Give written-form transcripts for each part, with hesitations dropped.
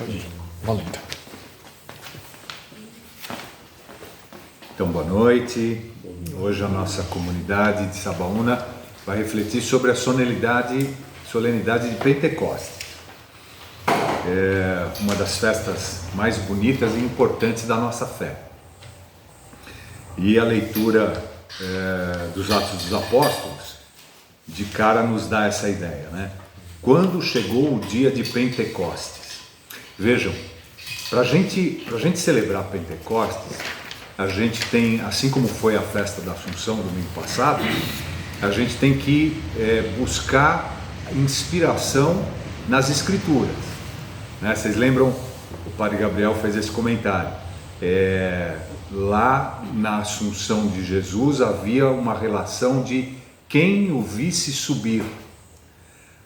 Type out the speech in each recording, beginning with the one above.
Pode ir. Valendo. Então, boa noite. Hoje a nossa comunidade de Sabaúna vai refletir sobre a solenidade de Pentecostes. É uma das festas mais bonitas e importantes da nossa fé. E a leitura dos Atos dos Apóstolos, de cara nos dá essa ideia, né? Quando chegou o dia de Pentecostes? Vejam, para a gente celebrar Pentecostes, a gente tem, assim como foi a festa da Assunção domingo passado, a gente tem que buscar inspiração nas Escrituras, né? Vocês lembram, o Padre Gabriel fez esse comentário, lá na Assunção de Jesus havia uma relação de quem o visse subir,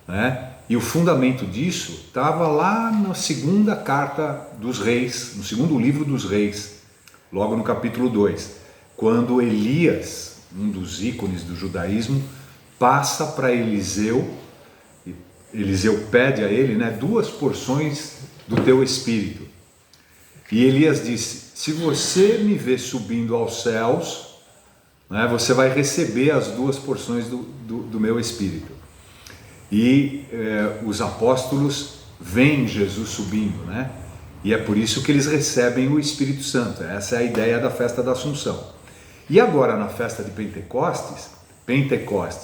né? E o fundamento disso estava lá na segunda carta dos reis, no segundo livro dos reis, logo no capítulo 2, quando Elias, um dos ícones do judaísmo, passa para Eliseu. Eliseu pede a ele, né, 2 porções do teu espírito. E Elias disse: se você me vê subindo aos céus, né, você vai receber as 2 porções do meu espírito. E os apóstolos veem Jesus subindo, né? E é por isso que eles recebem o Espírito Santo. Essa é a ideia da festa da Assunção. E agora na festa de Pentecostes,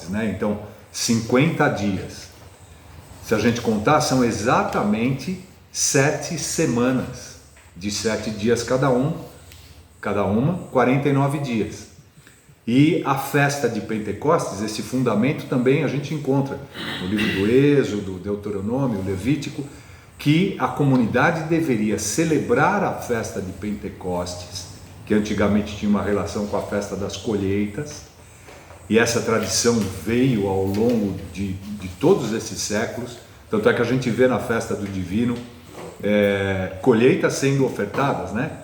né? Então 50 dias. Se a gente contar, são exatamente 7 semanas, de 7 dias cada uma, 49 dias. E a festa de Pentecostes, esse fundamento também a gente encontra no livro do Êxodo, Deuteronômio, Levítico, que a comunidade deveria celebrar a festa de Pentecostes, que antigamente tinha uma relação com a festa das colheitas, e essa tradição veio ao longo de todos esses séculos, tanto é que a gente vê na festa do Divino colheitas sendo ofertadas, né?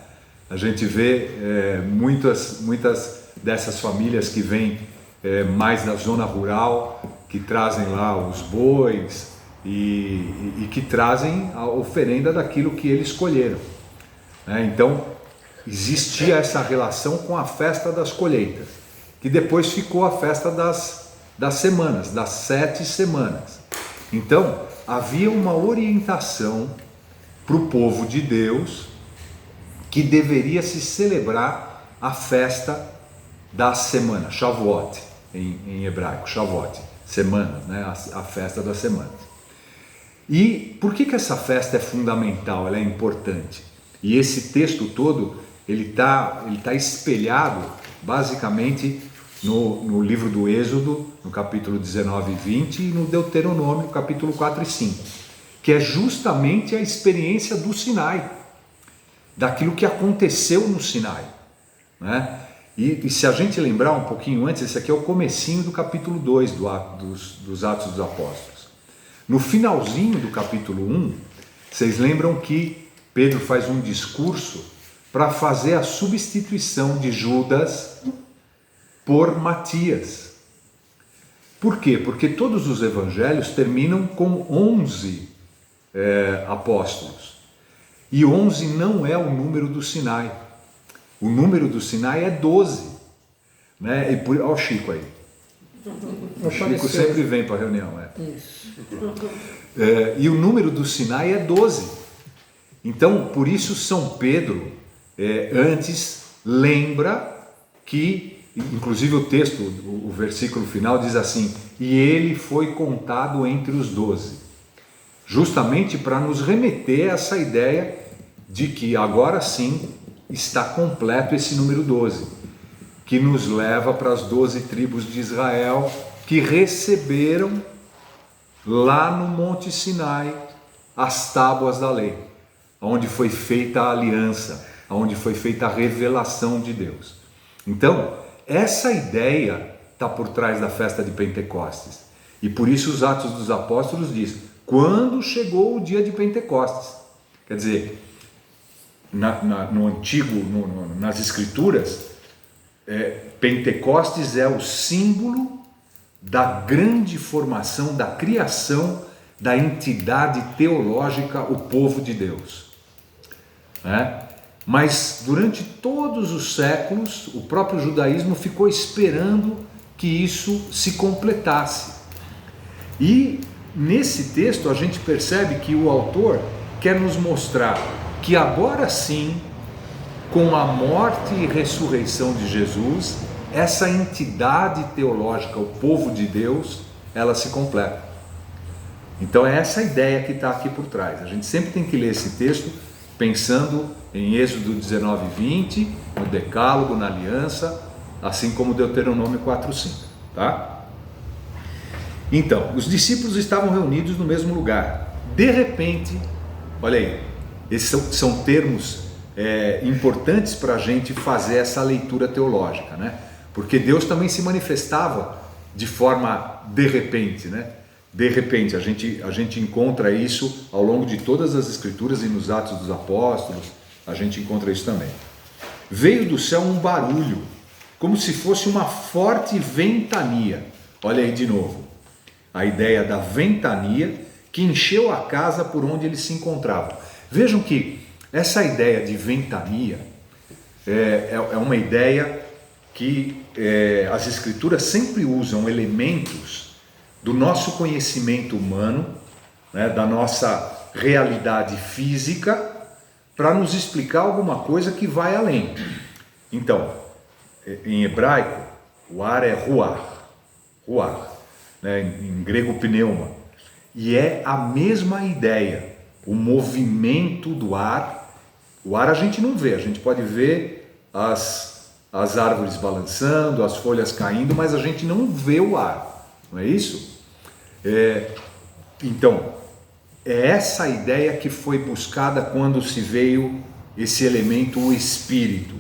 A gente vê muitas dessas famílias que vêm mais da zona rural, que trazem lá os bois e que trazem a oferenda daquilo que eles colheram, né? Então existia essa relação com a festa das colheitas, que depois ficou a festa das semanas, das 7 semanas. Então havia uma orientação para o povo de Deus que deveria se celebrar a festa da semana, Shavuot, em hebraico, Shavuot, semana, né? A festa das semanas. E por que essa festa é fundamental, ela é importante? E esse texto todo, ele tá espelhado basicamente no livro do Êxodo, no capítulo 19 e 20, e no Deuteronômio, capítulo 4 e 5, que é justamente a experiência do Sinai, daquilo que aconteceu no Sinai, né? E se a gente lembrar um pouquinho antes, esse aqui é o comecinho do capítulo 2 dos Atos dos Apóstolos. No finalzinho do capítulo 1, vocês lembram que Pedro faz um discurso para fazer a substituição de Judas por Matias. Por quê? Porque todos os evangelhos terminam com 11 apóstolos. E 11 não é o número do Sinai. O número do Sinai é 12, né? Olha o Chico aí. O Chico sempre vem para a reunião. Isso. E o número do Sinai é 12. Então, por isso São Pedro, antes, lembra que, inclusive o texto, o versículo final diz assim: e ele foi contado entre os 12. Justamente para nos remeter a essa ideia de que agora sim está completo esse número 12, que nos leva para as 12 tribos de Israel que receberam lá no Monte Sinai as tábuas da lei, onde foi feita a aliança, onde foi feita a revelação de Deus. Então, essa ideia está por trás da festa de Pentecostes, e por isso os Atos dos Apóstolos diz: quando chegou o dia de Pentecostes. Quer dizer, no antigo, nas escrituras, Pentecostes é o símbolo da grande formação, da criação da entidade teológica, o povo de Deus. Mas durante todos os séculos, o próprio judaísmo ficou esperando que isso se completasse. E nesse texto a gente percebe que o autor quer nos mostrar que agora sim, com a morte e ressurreição de Jesus, essa entidade teológica, o povo de Deus, ela se completa. Então é essa ideia que está aqui por trás. A gente sempre tem que ler esse texto pensando em Êxodo 19:20, no Decálogo, na Aliança, assim como Deuteronômio 4:5, tá? Então, os discípulos estavam reunidos no mesmo lugar. De repente, olha aí, esses são termos importantes para a gente fazer essa leitura teológica, né? Porque Deus também se manifestava de forma de repente, né? De repente, a gente encontra isso ao longo de todas as Escrituras e nos Atos dos Apóstolos, a gente encontra isso também. Veio do céu um barulho, como se fosse uma forte ventania. Olha aí de novo, a ideia da ventania que encheu a casa por onde eles se encontravam. Vejam que essa ideia de ventania é uma ideia que as Escrituras sempre usam elementos do nosso conhecimento humano, né, da nossa realidade física, para nos explicar alguma coisa que vai além. Então, em hebraico, o ar é ruach, né, em grego pneuma, e é a mesma ideia, o movimento do ar. O ar a gente não vê, a gente pode ver as árvores balançando, as folhas caindo, mas a gente não vê o ar, não é isso? Então, é essa ideia que foi buscada quando se veio esse elemento, o Espírito,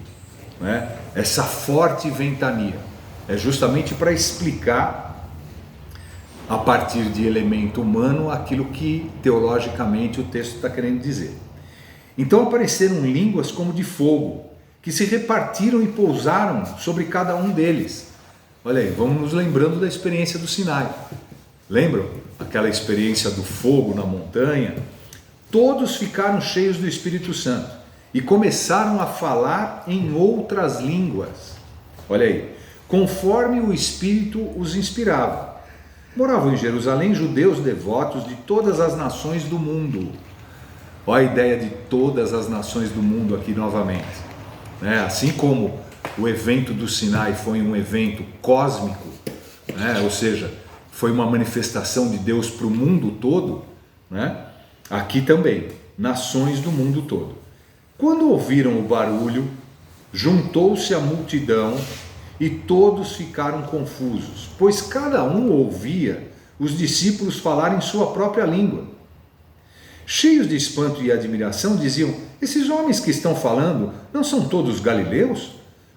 né? Essa forte ventania, é justamente para explicar, a partir de elemento humano, aquilo que teologicamente o texto está querendo dizer. Então apareceram línguas como de fogo, que se repartiram e pousaram sobre cada um deles. Olha aí, vamos nos lembrando da experiência do Sinai. Lembram? Aquela experiência do fogo na montanha? Todos ficaram cheios do Espírito Santo e começaram a falar em outras línguas. Olha aí, conforme o Espírito os inspirava. Moravam em Jerusalém judeus devotos de todas as nações do mundo. Olha a ideia de todas as nações do mundo aqui novamente. Assim como o evento do Sinai foi um evento cósmico, ou seja, foi uma manifestação de Deus para o mundo todo, né? Aqui também, nações do mundo todo. Quando ouviram o barulho, juntou-se a multidão e todos ficaram confusos, pois cada um ouvia os discípulos falar em sua própria língua. Cheios de espanto e admiração, diziam: esses homens que estão falando não são todos galileus?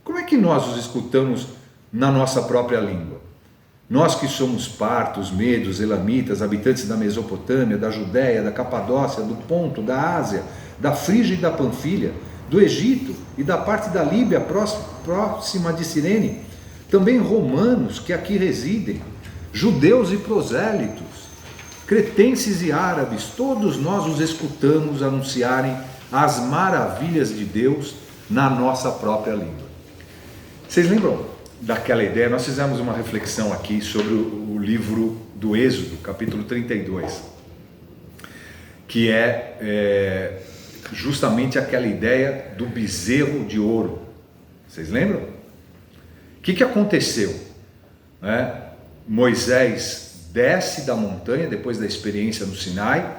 Como é que nós os escutamos na nossa própria língua? Nós que somos partos, medos, elamitas, habitantes da Mesopotâmia, da Judéia, da Capadócia, do Ponto, da Ásia, da Frígia e da Panfilha, do Egito e da parte da Líbia próxima de Cirene, também romanos que aqui residem, judeus e prosélitos, cretenses e árabes, todos nós os escutamos anunciarem as maravilhas de Deus na nossa própria língua. Vocês lembram daquela ideia? Nós fizemos uma reflexão aqui sobre o livro do Êxodo, capítulo 32, que é justamente aquela ideia do bezerro de ouro. Vocês lembram? O que aconteceu? Moisés desce da montanha depois da experiência no Sinai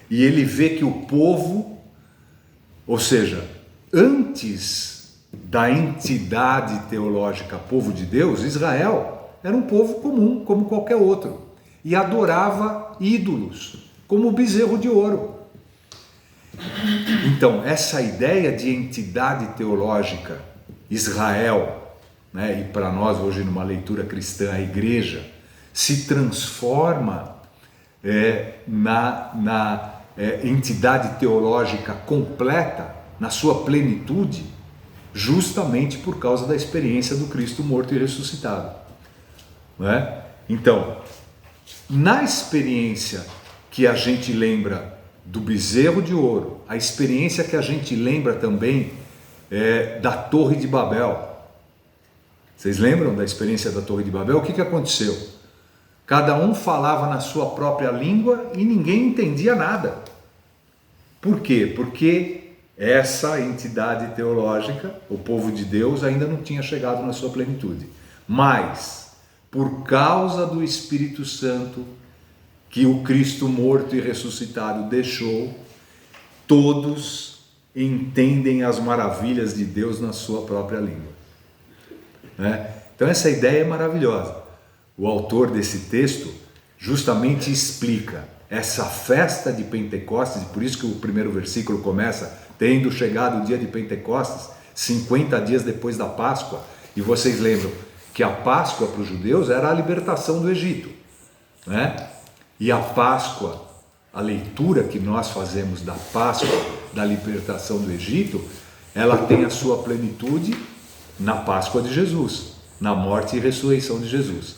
e ele vê que o povo, ou seja, antes da entidade teológica povo de Deus, Israel era um povo comum, como qualquer outro, e adorava ídolos, como o bezerro de ouro. Então, essa ideia de entidade teológica, Israel, e para nós hoje numa leitura cristã, a igreja, se transforma na entidade teológica completa, na sua plenitude, justamente por causa da experiência do Cristo morto e ressuscitado. Então, na experiência que a gente lembra do bezerro de ouro, a experiência que a gente lembra também da Torre de Babel. Vocês lembram da experiência da Torre de Babel? O que aconteceu? Cada um falava na sua própria língua e ninguém entendia nada. Por quê? Porque essa entidade teológica, o povo de Deus, ainda não tinha chegado na sua plenitude. Mas, por causa do Espírito Santo, que o Cristo morto e ressuscitado deixou, todos entendem as maravilhas de Deus na sua própria língua. Então essa ideia é maravilhosa. O autor desse texto justamente explica essa festa de Pentecostes, e por isso que o primeiro versículo começa: tendo chegado o dia de Pentecostes, 50 dias depois da Páscoa. E vocês lembram que a Páscoa para os judeus era a libertação do Egito, E a Páscoa, a leitura que nós fazemos da Páscoa, da libertação do Egito, ela tem a sua plenitude na Páscoa de Jesus, na morte e ressurreição de Jesus.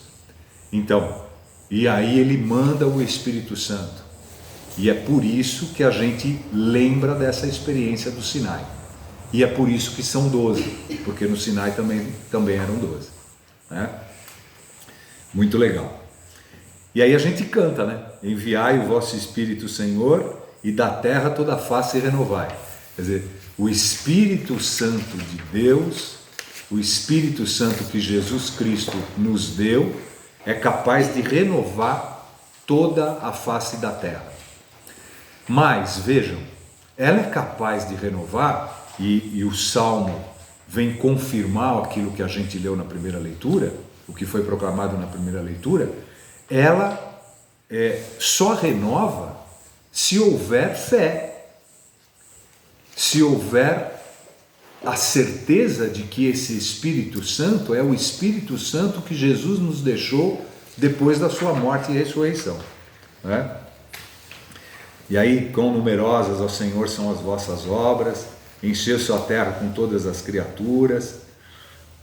Então, e aí ele manda o Espírito Santo, e é por isso que a gente lembra dessa experiência do Sinai, e é por isso que são 12, porque no Sinai também eram 12, Muito legal. E aí a gente canta, Enviai o vosso Espírito, Senhor, e da terra toda a face renovai. Quer dizer, o Espírito Santo de Deus, o Espírito Santo que Jesus Cristo nos deu, é capaz de renovar toda a face da terra. Mas, vejam, ela é capaz de renovar, e o Salmo vem confirmar aquilo que a gente leu na primeira leitura, o que foi proclamado na primeira leitura. Ela só renova se houver fé, se houver a certeza de que esse Espírito Santo é o Espírito Santo que Jesus nos deixou depois da sua morte e ressurreição. E aí, quão numerosas, ó Senhor, são as vossas obras, encheu sua terra com todas as criaturas.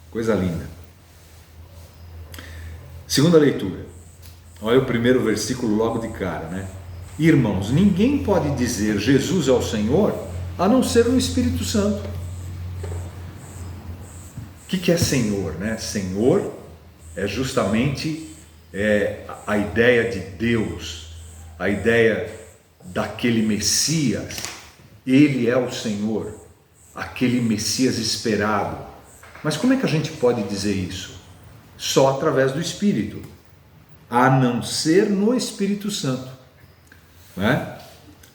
Coisa linda. Segunda leitura. Olha o primeiro versículo logo de cara, Irmãos, ninguém pode dizer Jesus é o Senhor a não ser o Espírito Santo. O que é Senhor? Senhor é justamente a ideia de Deus, a ideia daquele Messias. Ele é o Senhor, aquele Messias esperado. Mas como é que a gente pode dizer isso? Só através do Espírito, a não ser no Espírito Santo.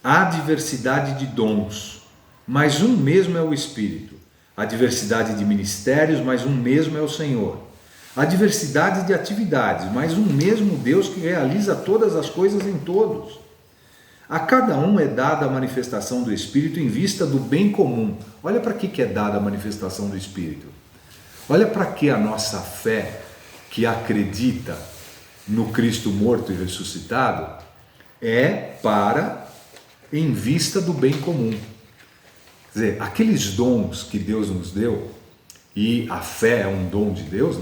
Há diversidade de dons, mas um mesmo é o Espírito. Há diversidade de ministérios, mas um mesmo é o Senhor. Há diversidade de atividades, mas um mesmo Deus que realiza todas as coisas em todos. A cada um é dada a manifestação do Espírito em vista do bem comum. Olha para que é dada a manifestação do Espírito. Olha para que a nossa fé, que acredita no Cristo morto e ressuscitado, é para em vista do bem comum. Quer dizer, aqueles dons que Deus nos deu, e a fé é um dom de Deus,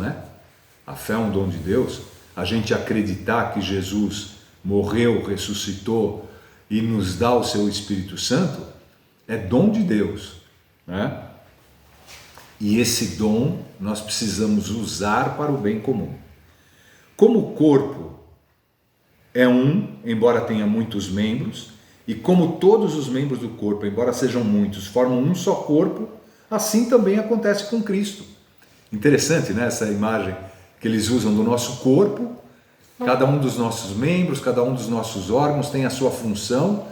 A fé é um dom de Deus. A gente acreditar que Jesus morreu, ressuscitou e nos dá o seu Espírito Santo, é dom de Deus, E esse dom nós precisamos usar para o bem comum. Como o corpo é um, embora tenha muitos membros, e como todos os membros do corpo, embora sejam muitos, formam um só corpo, assim também acontece com Cristo. Interessante, essa imagem que eles usam do nosso corpo. Cada um dos nossos membros, cada um dos nossos órgãos tem a sua função,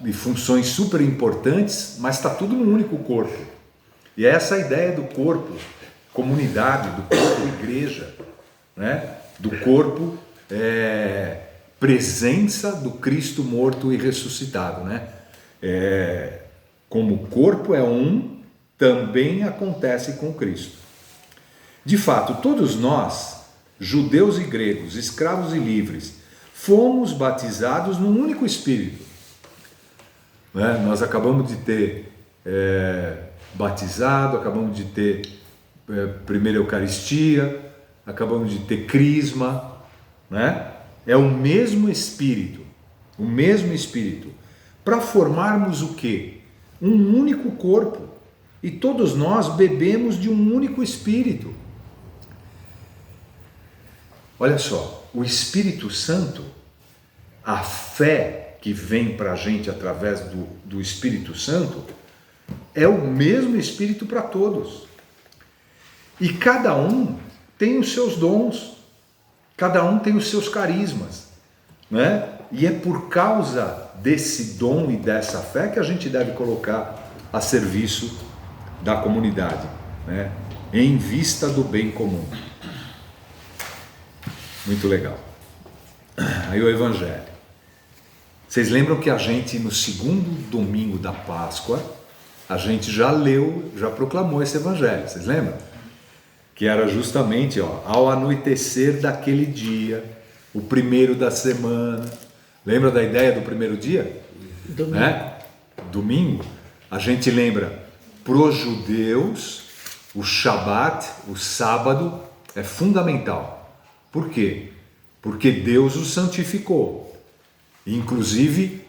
e funções super importantes, mas está tudo num único corpo. E é essa a ideia do corpo, comunidade, do corpo igreja, do corpo presença do Cristo morto e ressuscitado, Como o corpo é um, também acontece com Cristo. De fato, todos nós, judeus e gregos, escravos e livres, fomos batizados num único Espírito. Nós acabamos de ter batizado, acabamos de ter primeira Eucaristia, acabamos de ter crisma, É o mesmo Espírito, o mesmo Espírito, para formarmos o quê? Um único corpo. E todos nós bebemos de um único Espírito. Olha só, o Espírito Santo, a fé que vem para a gente através do Espírito Santo, é o mesmo Espírito para todos. E cada um tem os seus dons, cada um tem os seus carismas, né? E é por causa desse dom e dessa fé que a gente deve colocar a serviço da comunidade, né? Em vista do bem comum. Muito legal. Aí o Evangelho. Vocês lembram que a gente, no segundo domingo da Páscoa, a gente já leu, já proclamou esse Evangelho, vocês lembram? Que era justamente, ao anoitecer daquele dia, o primeiro da semana. Lembra da ideia do primeiro dia? Domingo. Né? Domingo. A gente lembra, para os judeus, o Shabat, o sábado, é fundamental. Por quê? Porque Deus o santificou. Inclusive,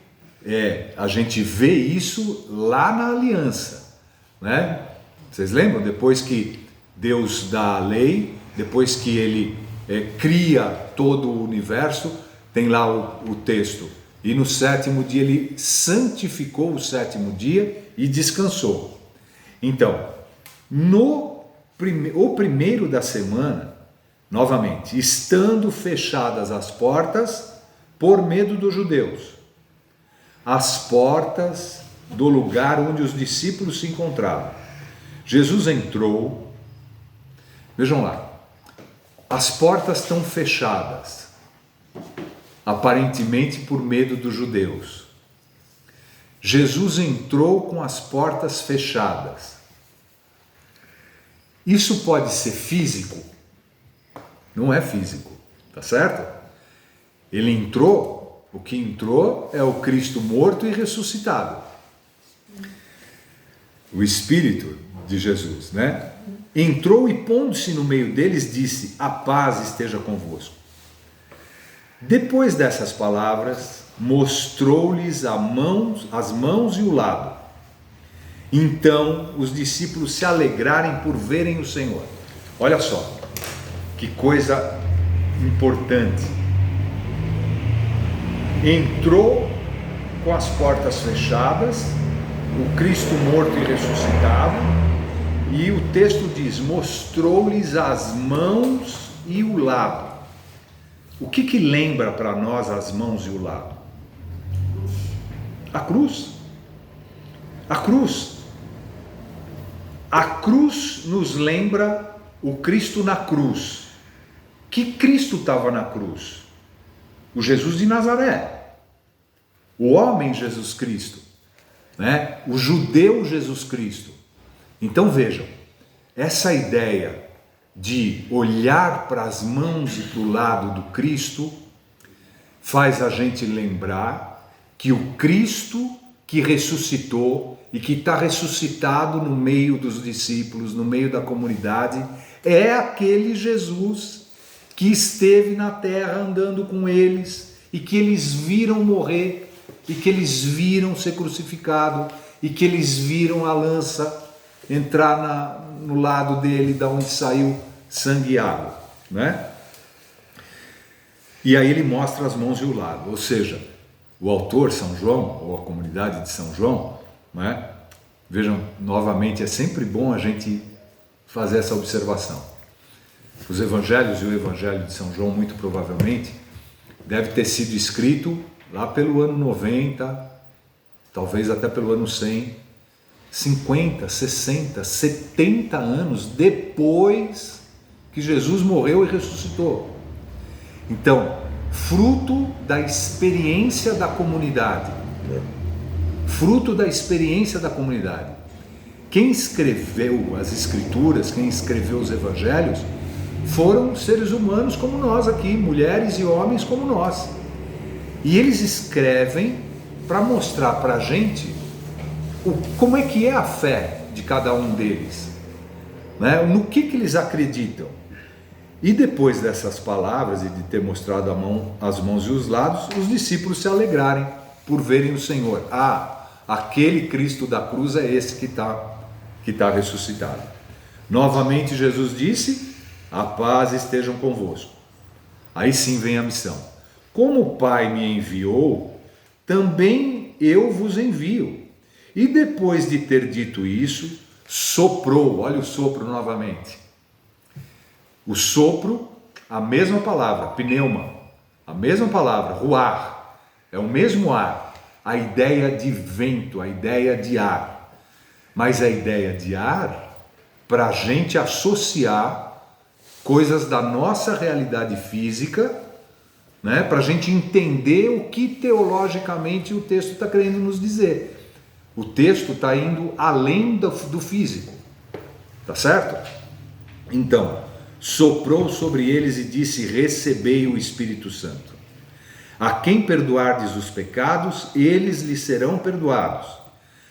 a gente vê isso lá na aliança, né? Vocês lembram? Depois que Deus dá a lei, depois que Ele cria todo o universo, tem lá o texto. E no sétimo dia Ele santificou o sétimo dia e descansou. Então, o primeiro da semana, novamente, estando fechadas as portas por medo dos judeus, as portas do lugar onde os discípulos se encontravam. Jesus entrou, vejam lá, as portas estão fechadas, aparentemente por medo dos judeus. Jesus entrou com as portas fechadas. Isso pode ser físico? Não é físico, tá certo? Ele entrou, o que entrou é o Cristo morto e ressuscitado. O Espírito de Jesus, né? Entrou e pondo-se no meio deles, disse: a paz esteja convosco. Depois dessas palavras, mostrou-lhes as mãos e o lado. Então os discípulos se alegrarem por verem o Senhor. Olha só, que coisa importante. Entrou com as portas fechadas, o Cristo morto e ressuscitado, e o texto diz: mostrou-lhes as mãos e o lado. O que lembra para nós as mãos e o lado? A cruz. A cruz. A cruz nos lembra o Cristo na cruz. Que Cristo estava na cruz? O Jesus de Nazaré, o homem Jesus Cristo, né? O judeu Jesus Cristo. Então vejam, essa ideia de olhar para as mãos e para o lado do Cristo faz a gente lembrar que o Cristo que ressuscitou e que está ressuscitado no meio dos discípulos, no meio da comunidade, é aquele Jesus que esteve na terra andando com eles e que eles viram morrer e que eles viram ser crucificado e que eles viram a lança entrar no lado dele, da onde saiu sangue e água, né? E aí ele mostra as mãos e o lado, ou seja, o autor São João, ou a comunidade de São João, né? Vejam, novamente, é sempre bom a gente fazer essa observação. Os evangelhos e o evangelho de São João, muito provavelmente, deve ter sido escrito lá pelo ano 90, talvez até pelo ano 100, 50, 60, 70 anos depois que Jesus morreu e ressuscitou. Então, fruto da experiência da comunidade. Fruto da experiência da comunidade. Quem escreveu as escrituras, quem escreveu os evangelhos, foram seres humanos como nós aqui, mulheres e homens como nós. E eles escrevem para mostrar para a gente como é que é a fé de cada um deles, né? No que eles acreditam. E depois dessas palavras e de ter mostrado as mãos e os lados, os discípulos se alegrarem por verem o Senhor. Aquele Cristo da cruz é esse que está ressuscitado. Novamente Jesus disse: a paz estejam convosco. Aí sim vem a missão. Como o Pai me enviou, também eu vos envio. E depois de ter dito isso, soprou. Olha o sopro novamente. O sopro, a mesma palavra, pneuma, a mesma palavra, ruar, é o mesmo ar, a ideia de vento, a ideia de ar, mas a ideia de ar para a gente associar coisas da nossa realidade física, né, para a gente entender o que teologicamente o texto está querendo nos dizer. O texto está indo além do físico, tá certo? Então, soprou sobre eles e disse: recebei o Espírito Santo. A quem perdoardes os pecados, eles lhes serão perdoados.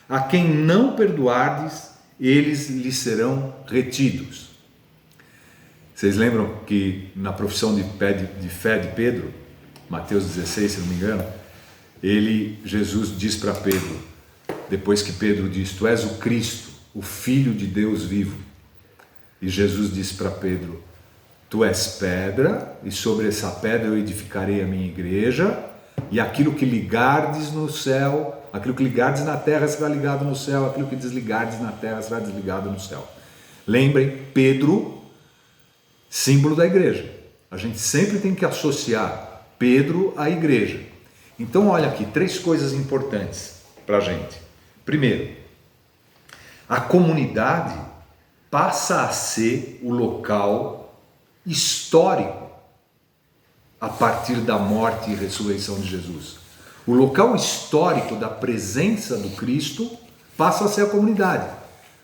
A quem não perdoardes, eles lhes serão retidos. Vocês lembram que na profissão de fé de Pedro, Mateus 16, se não me engano, Jesus diz para Pedro, depois que Pedro diz: tu és o Cristo, o Filho de Deus vivo. E Jesus disse para Pedro: tu és pedra, e sobre essa pedra eu edificarei a minha igreja, e aquilo que ligardes no céu, aquilo que ligardes na terra será ligado no céu, aquilo que desligardes na terra será desligado no céu. Lembrem, Pedro, símbolo da igreja. A gente sempre tem que associar Pedro à igreja. Então olha aqui, 3 coisas importantes para a gente. Primeiro, a comunidade passa a ser o local histórico a partir da morte e ressurreição de Jesus. O local histórico da presença do Cristo passa a ser a comunidade,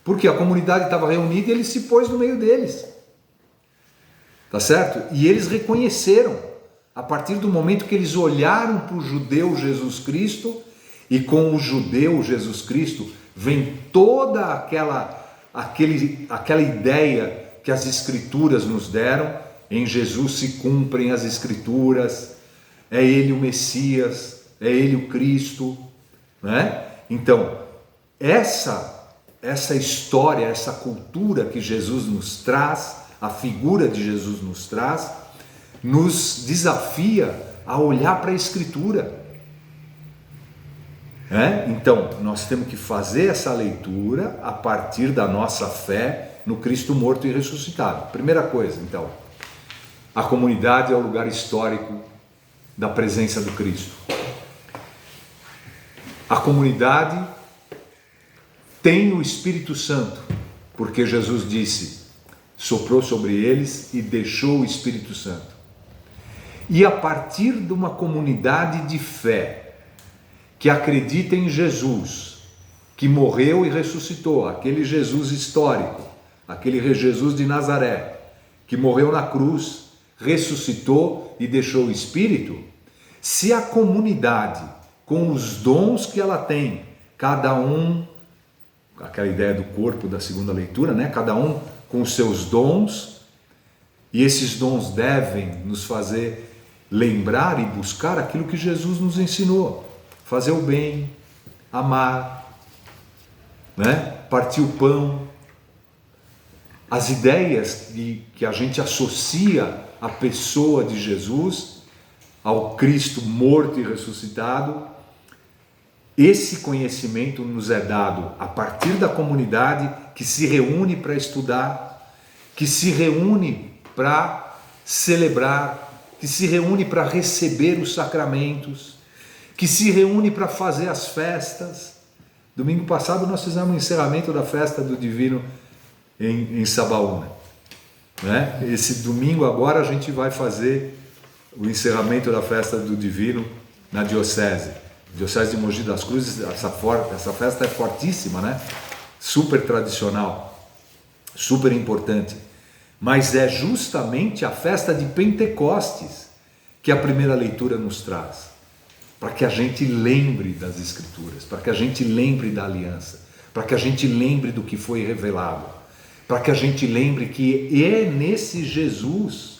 porque a comunidade estava reunida e ele se pôs no meio deles, tá certo? E eles reconheceram, a partir do momento que eles olharam para o judeu Jesus Cristo, e com o judeu Jesus Cristo vem toda aquela ideia que as Escrituras nos deram. Em Jesus se cumprem as Escrituras, é Ele o Messias, é Ele o Cristo, né? Então, essa história, essa cultura que Jesus nos traz, a figura de Jesus nos traz, nos desafia a olhar para a Escritura. Então, nós temos que fazer essa leitura a partir da nossa fé no Cristo morto e ressuscitado. Primeira coisa, então, a comunidade é o lugar histórico da presença do Cristo. A comunidade tem o Espírito Santo, porque Jesus disse: soprou sobre eles e deixou o Espírito Santo. E a partir de uma comunidade de fé, que acredita em Jesus, que morreu e ressuscitou, aquele Jesus histórico, aquele Jesus de Nazaré, que morreu na cruz, ressuscitou e deixou o Espírito, se a comunidade, com os dons que ela tem, cada um, aquela ideia do corpo da segunda leitura, né? Cada um com os seus dons, e esses dons devem nos fazer lembrar e buscar aquilo que Jesus nos ensinou: fazer o bem, amar, né? Partir o pão. As ideias que a gente associa à pessoa de Jesus, ao Cristo morto e ressuscitado, esse conhecimento nos é dado a partir da comunidade que se reúne para estudar, que se reúne para celebrar, que se reúne para receber os sacramentos, que se reúne para fazer as festas. Domingo passado nós fizemos o encerramento da festa do Divino em Sabaúna, né? Esse domingo agora a gente vai fazer o encerramento da festa do Divino na Diocese de Mogi das Cruzes. Essa festa é fortíssima, né? Super tradicional, super importante, mas é justamente a festa de Pentecostes que a primeira leitura nos traz, para que a gente lembre das Escrituras, para que a gente lembre da aliança, para que a gente lembre do que foi revelado, para que a gente lembre que é nesse Jesus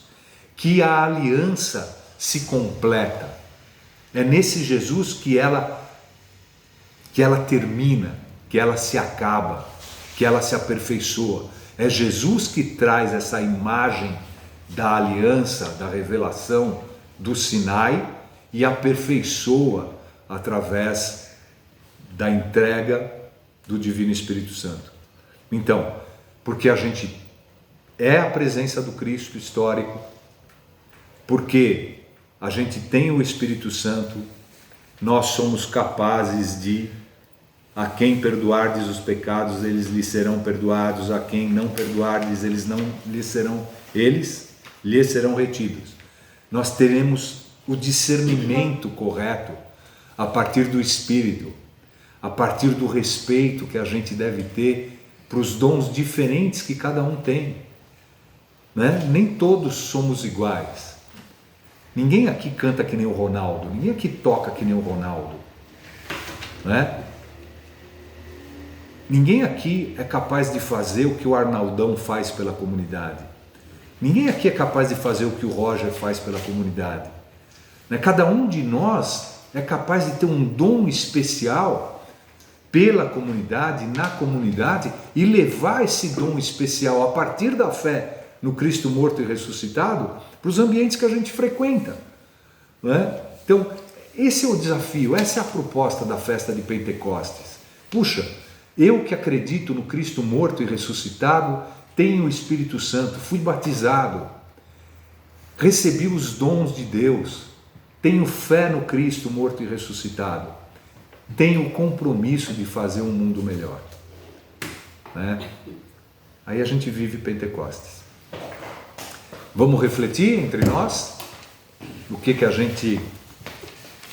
que a aliança se completa. É nesse Jesus que ela termina, que ela se acaba, que ela se aperfeiçoa. É Jesus que traz essa imagem da aliança, da revelação do Sinai e aperfeiçoa através da entrega do Divino Espírito Santo. Então, porque a gente é a presença do Cristo histórico, porque a gente tem o Espírito Santo, nós somos capazes de: a quem perdoardes os pecados, eles lhes serão perdoados; a quem não perdoardes, eles lhes serão retidos. Nós teremos o discernimento correto a partir do Espírito, a partir do respeito que a gente deve ter para os dons diferentes que cada um tem, né? Nem todos somos iguais. Ninguém aqui canta que nem o Ronaldo, ninguém aqui toca que nem o Ronaldo, né? Ninguém aqui é capaz de fazer o que o Arnaldão faz pela comunidade. Ninguém aqui é capaz de fazer o que o Roger faz pela comunidade. Cada um de nós é capaz de ter um dom especial pela comunidade, na comunidade, e levar esse dom especial a partir da fé no Cristo morto e ressuscitado para os ambientes que a gente frequenta, não é? Então, esse é o desafio, essa é a proposta da festa de Pentecostes. Puxa, eu que acredito no Cristo morto e ressuscitado, tenho o Espírito Santo, fui batizado, recebi os dons de Deus, tenho fé no Cristo morto e ressuscitado, tenho o compromisso de fazer um mundo melhor, né? Aí a gente vive Pentecostes. Vamos refletir entre nós o que a gente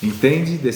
entende desse